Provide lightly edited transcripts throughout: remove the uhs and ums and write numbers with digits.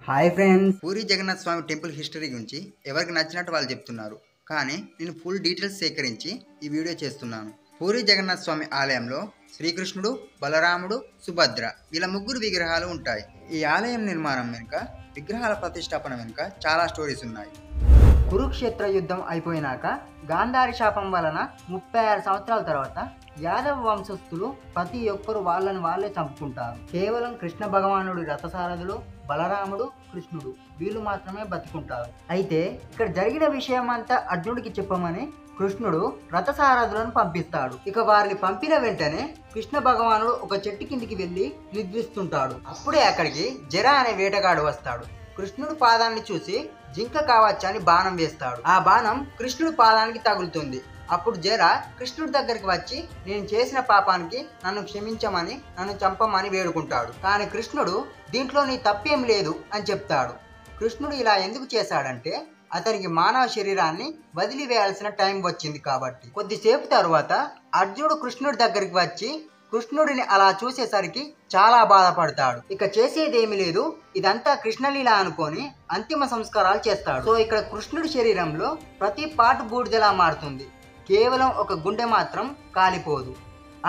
Hi friends, puri Jagannadh స్వామి temple history గురించి ఎవరికి నచ్చినట్టు వాళ్ళు చెప్తున్నారు. కానీ నేను ఫుల్ డీటెయిల్స్ సేకరించి ఈ వీడియో చేస్తున్నాను. పూరి జగన్నాథ్ స్వామి ఆలయంలో శ్రీకృష్ణుడు, బలరాముడు, సుభద్ర వీళ్ళ ముగ్గురు విగ్రహాలు ఉంటాయి. ఈ ఆలయం నిర్మాణం వెనుక, విగ్రహాల ప్రతిష్టాపన వెనుక చాలా స్టోరీస్ ఉన్నాయి. కురుక్షేత్ర యుద్ధం అయిపోయినాక గాంధారి శాపం వలన 36 సంవత్సరాల తర్వాత యాదవ వంశస్థులు ప్రతి ఒక్కరు వాళ్ళని వాళ్ళే చంపుకుంటారు. కేవలం కృష్ణ భగవానుడి రథసారథులు బలరాముడు, కృష్ణుడు వీళ్ళు మాత్రమే బతుకుంటారు. అయితే ఇక్కడ జరిగిన విషయం అంతా అర్జునుడికి చెప్పమని కృష్ణుడు రథసారథులను పంపిస్తాడు. ఇక వారిని పంపిన వెంటనే కృష్ణ భగవానుడు ఒక చెట్టు కిందికి వెళ్ళి నిద్రిస్తుంటాడు. అప్పుడే అక్కడికి జర అనే వేటగాడు వస్తాడు. కృష్ణుడు పాదాన్ని చూసి జింక కావచ్చని బాణం వేస్తాడు. ఆ బాణం కృష్ణుడి పాదానికి తగులుతుంది. అప్పుడు జర కృష్ణుడి దగ్గరికి వచ్చి నేను చేసిన పాపానికి నన్ను క్షమించమని, నన్ను చంపమని వేడుకుంటాడు. కానీ కృష్ణుడు దీంట్లో నీ తప్పేం లేదు అని చెప్తాడు. కృష్ణుడు ఇలా ఎందుకు చేశాడంటే అతనికి మానవ శరీరాన్ని వదిలివేయాల్సిన టైం వచ్చింది కాబట్టి. కొద్దిసేపు తరువాత అర్జునుడు కృష్ణుడి దగ్గరికి వచ్చి కృష్ణుడిని అలా చూసేసరికి చాలా బాధపడతాడు. ఇక చేసేదేమీ లేదు, ఇదంతా కృష్ణలీల అనుకొని అంతిమ సంస్కారాలు చేస్తాడు. సో ఇక్కడ కృష్ణుడి శరీరంలో ప్రతి పార్ట్ బూడిదలా మారుతుంది. కేవలం ఒక గుండె మాత్రం కాలిపోదు.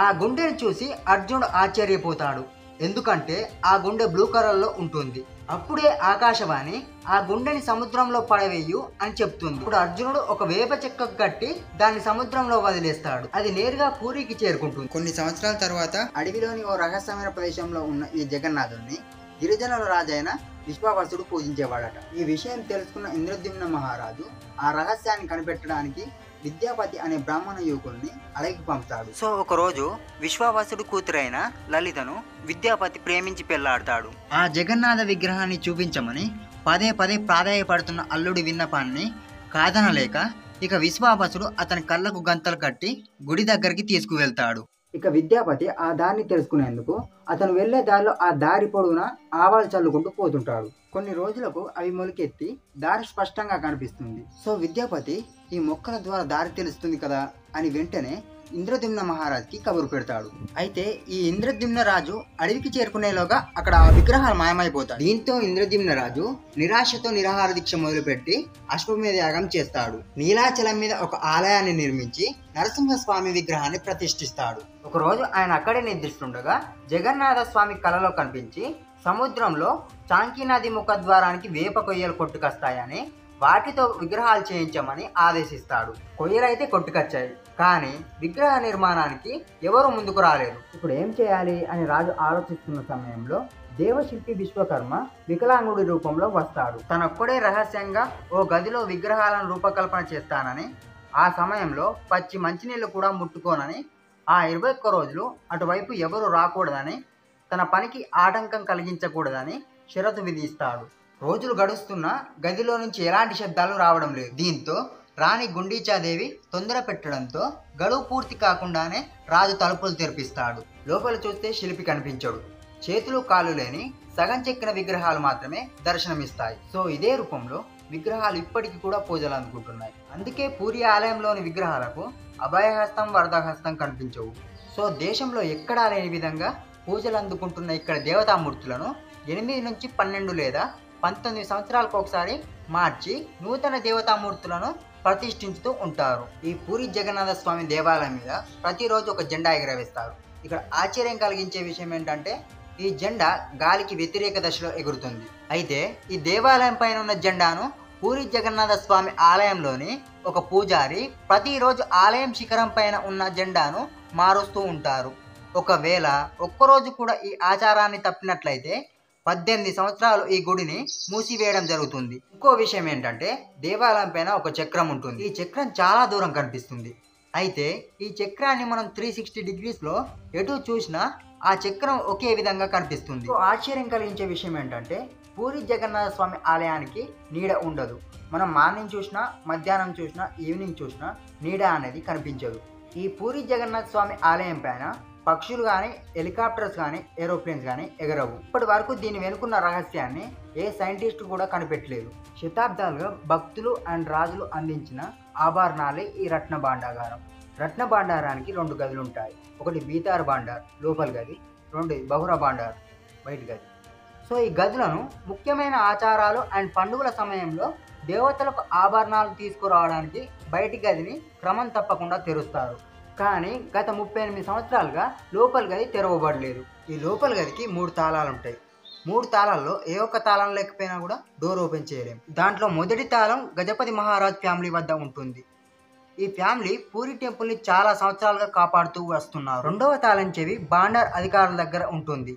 ఆ గుండెని చూసి అర్జునుడు ఆశ్చర్యపోతాడు. ఎందుకంటే ఆ గుండె బ్లూ కలర్లో ఉంటుంది. అప్పుడే ఆకాశవాణి ఆ గుండెని సముద్రంలో పడవేయు అని చెప్తుంది. ఇప్పుడు అర్జునుడు ఒక వేప చెక్కకు కట్టి దాన్ని సముద్రంలో వదిలేస్తాడు. అది నేరుగా పూరికి చేరుకుంటుంది. కొన్ని సంవత్సరాల తర్వాత అడవిలోని ఓ రహస్యమైన ప్రదేశంలో ఉన్న ఈ జగన్నాథుడిని గిరిజనుల రాజైన విశ్వావసుడు పూజించేవాడట. ఈ విషయం తెలుసుకున్న ఇంద్రద్యుమ్న మహారాజు ఆ రహస్యాన్ని కనిపెట్టడానికి విద్యాపతి అనే బ్రాహ్మణ యువకుల్ని అడవికి పంపుతాడు. సో ఒకరోజు విశ్వావసుడు కూతురైన లలితను విద్యాపతి ప్రేమించి పెళ్లాడతాడు. ఆ జగన్నాథ విగ్రహాన్ని చూపించమని పదే పదే ప్రాధాయపడుతున్న అల్లుడి విన్నపాన్ని కాదనలేక ఇక విశ్వావసుడు అతని కళ్ళకు గంతలు కట్టి గుడి దగ్గరికి తీసుకువెళ్తాడు. ఇక విద్యాపతి ఆ దారిని తెలుసుకునేందుకు అతను వెళ్లే దారిలో ఆ దారి పొడవునా ఆవాలు చల్లుకుంటూ పోతుంటాడు. కొన్ని రోజులకు అవి మొలకెత్తి దారి స్పష్టంగా కనిపిస్తుంది. సో విద్యాపతి ఈ మొక్కల ద్వారా దారి తెలుస్తుంది కదా అని వెంటనే ఇంద్రద్యుమ్న మహారాజుకి కబురు పెడతాడు. అయితే ఈ ఇంద్రద్యుమ్న రాజు అడవికి చేరుకునేలోగా అక్కడ ఆ విగ్రహాలు మాయమైపోతాయి. దీంతో ఇంద్రద్యుమ్న రాజు నిరాశతో నిరాహార దీక్ష మొదలుపెట్టి అశ్వమేధ యాగం చేస్తాడు. నీలాచలం మీద ఒక ఆలయాన్ని నిర్మించి నరసింహస్వామి విగ్రహాన్ని ప్రతిష్ఠిస్తాడు. ఒకరోజు ఆయన అక్కడే నిద్రిస్తుండగా జగన్నాథ స్వామి కలలో కనిపించి సముద్రంలో చాంకీ నది ముఖద్వారానికి వేప కొయ్యలు కొట్టుకొస్తాయని వాటితో విగ్రహాలు చేయించమని ఆదేశిస్తాడు. కొయ్యలైతే కొట్టుకొచ్చాయి, కానీ విగ్రహ నిర్మాణానికి ఎవరు ముందుకు రాలేదు. ఇప్పుడు ఏం చేయాలి అని రాజు ఆలోచిస్తున్న సమయంలో దేవశిల్పి విశ్వకర్మ వికలాంగుడి రూపంలో వస్తాడు. తనొక్కడే రహస్యంగా ఓ గదిలో విగ్రహాలను రూపకల్పన చేస్తానని, ఆ సమయంలో పచ్చి మంచినీళ్ళు కూడా ముట్టుకోనని, ఆ 21 రోజులు అటువైపు ఎవరు రాకూడదని, తన పనికి ఆటంకం కలిగించకూడదని షరతు విధిస్తాడు. రోజులు గడుస్తున్నా గదిలో నుంచి ఎలాంటి శబ్దాలు రావడం లేదు. దీంతో రాణి గుండీచాదేవి తొందర పెట్టడంతో గడువు పూర్తి కాకుండానే రాజు తలుపులు తెరిపిస్తాడు. లోపల చూస్తే శిల్పి కనిపించడు. చేతులు కాళ్ళు లేని సగం చెక్కిన విగ్రహాలు మాత్రమే దర్శనమిస్తాయి. సో ఇదే రూపంలో విగ్రహాలు ఇప్పటికీ కూడా పూజలు అందుకుంటున్నాయి. అందుకే పూరి ఆలయంలోని విగ్రహాలకు అభయహస్తం, వరదహస్తం కనిపించవు. సో దేశంలో ఎక్కడా లేని విధంగా పూజలు అందుకుంటున్న ఇక్కడ దేవతామూర్తులను 8 నుంచి 12 లేదా 19 సంవత్సరాలకు ఒకసారి మార్చి నూతన దేవతామూర్తులను ప్రతిష్ఠించుతూ ఉంటారు. ఈ పూరి జగన్నాథ స్వామి దేవాలయం మీద ప్రతిరోజు ఒక జెండా ఎగరవేస్తారు. ఇక్కడ ఆశ్చర్యం కలిగించే విషయం ఏంటంటే ఈ జెండా గాలికి వ్యతిరేక దశలో ఎగురుతుంది. అయితే ఈ దేవాలయం పైన ఉన్న జెండాను పూరి జగన్నాథ స్వామి ఆలయంలోని ఒక పూజారి ప్రతిరోజు ఆలయం శిఖరం పైన ఉన్న జెండాను మారుస్తూ ఉంటారు. ఒకవేళ ఒక్కరోజు కూడా ఈ ఆచారాన్ని తప్పినట్లయితే 18 సంవత్సరాలు ఈ గుడిని మూసివేయడం జరుగుతుంది. ఇంకో విషయం ఏంటంటే దేవాలయం పైన ఒక చక్రం ఉంటుంది. ఈ చక్రం చాలా దూరం కనిపిస్తుంది. అయితే ఈ చక్రాన్ని మనం 360 డిగ్రీస్లో ఎటు చూసినా ఆ చక్రం ఒకే విధంగా కనిపిస్తుంది. ఆశ్చర్యం కలిగించే విషయం ఏంటంటే పూరి జగన్నాథ స్వామి ఆలయానికి నీడ ఉండదు. మనం మార్నింగ్ చూసినా, మధ్యాహ్నం చూసినా, ఈవినింగ్ చూసినా నీడ అనేది కనిపించదు. ఈ పూరి జగన్నాథ స్వామి ఆలయం పైన పక్షులు కానీ, హెలికాప్టర్స్ కానీ, ఏరోప్లేన్స్ కానీ ఎగరవు. ఇప్పటి వరకు దీని వెనుకున్న రహస్యాన్ని ఏ సైంటిస్ట్ కూడా కనిపెట్టలేదు. శతాబ్దాలుగా భక్తులు అండ్ రాజులు అందించిన ఆభరణాలే ఈ రత్న భాండాగారం. రత్న భాండారానికి 2 గదులు ఉంటాయి. ఒకటి బీతార్ భాండార్ లోపల గది, 2 బహుర భాండార్ బయట గది. సో ఈ గదులను ముఖ్యమైన ఆచారాలు అండ్ పండుగల సమయంలో దేవతలకు ఆభరణాలు తీసుకురావడానికి బయటి గదిని క్రమం తప్పకుండా తెరుస్తారు. కానీ గత 38 సంవత్సరాలుగా లోపల గది తెరవబడలేదు. ఈ లోపల గదికి 3 తాళాలు ఉంటాయి. 3 తాళాల్లో ఏ ఒక్క తాళం లేకపోయినా కూడా డోర్ ఓపెన్ చేయలేం. దాంట్లో మొదటి తాళం గజపతి మహారాజ్ ఫ్యామిలీ వద్ద ఉంటుంది. ఈ ఫ్యామిలీ పూరి టెంపుల్ని చాలా సంవత్సరాలుగా కాపాడుతూ వస్తున్నారు. రెండవ తాళం చెవి బాండార్ అధికారుల దగ్గర ఉంటుంది.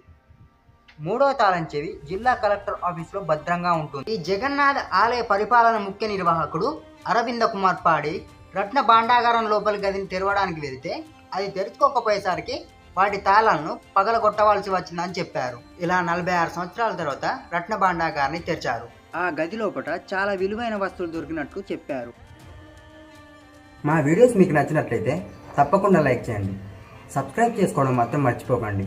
మూడవ తాళం చెవి జిల్లా కలెక్టర్ ఆఫీస్లో భద్రంగా ఉంటుంది. ఈ జగన్నాథ ఆలయ పరిపాలన ముఖ్య నిర్వాహకుడు అరవింద కుమార్ పాడి రత్న భాండాగారం లోపలి గదిని తెరవడానికి వెళ్తే అది తెరుచుకోకపోయేసరికి వాటి తాళాలను పగలగొట్టవలసి వచ్చిందని చెప్పారు. ఇలా 46 సంవత్సరాల తర్వాత రత్న భాండాగారాన్ని తెరిచారు. ఆ గది లోపల చాలా విలువైన వస్తువులు దొరికినట్లు చెప్పారు. మా వీడియోస్ మీకు నచ్చినట్లయితే తప్పకుండా లైక్ చేయండి. సబ్స్క్రైబ్ చేసుకోవడం మాత్రం మర్చిపోకండి.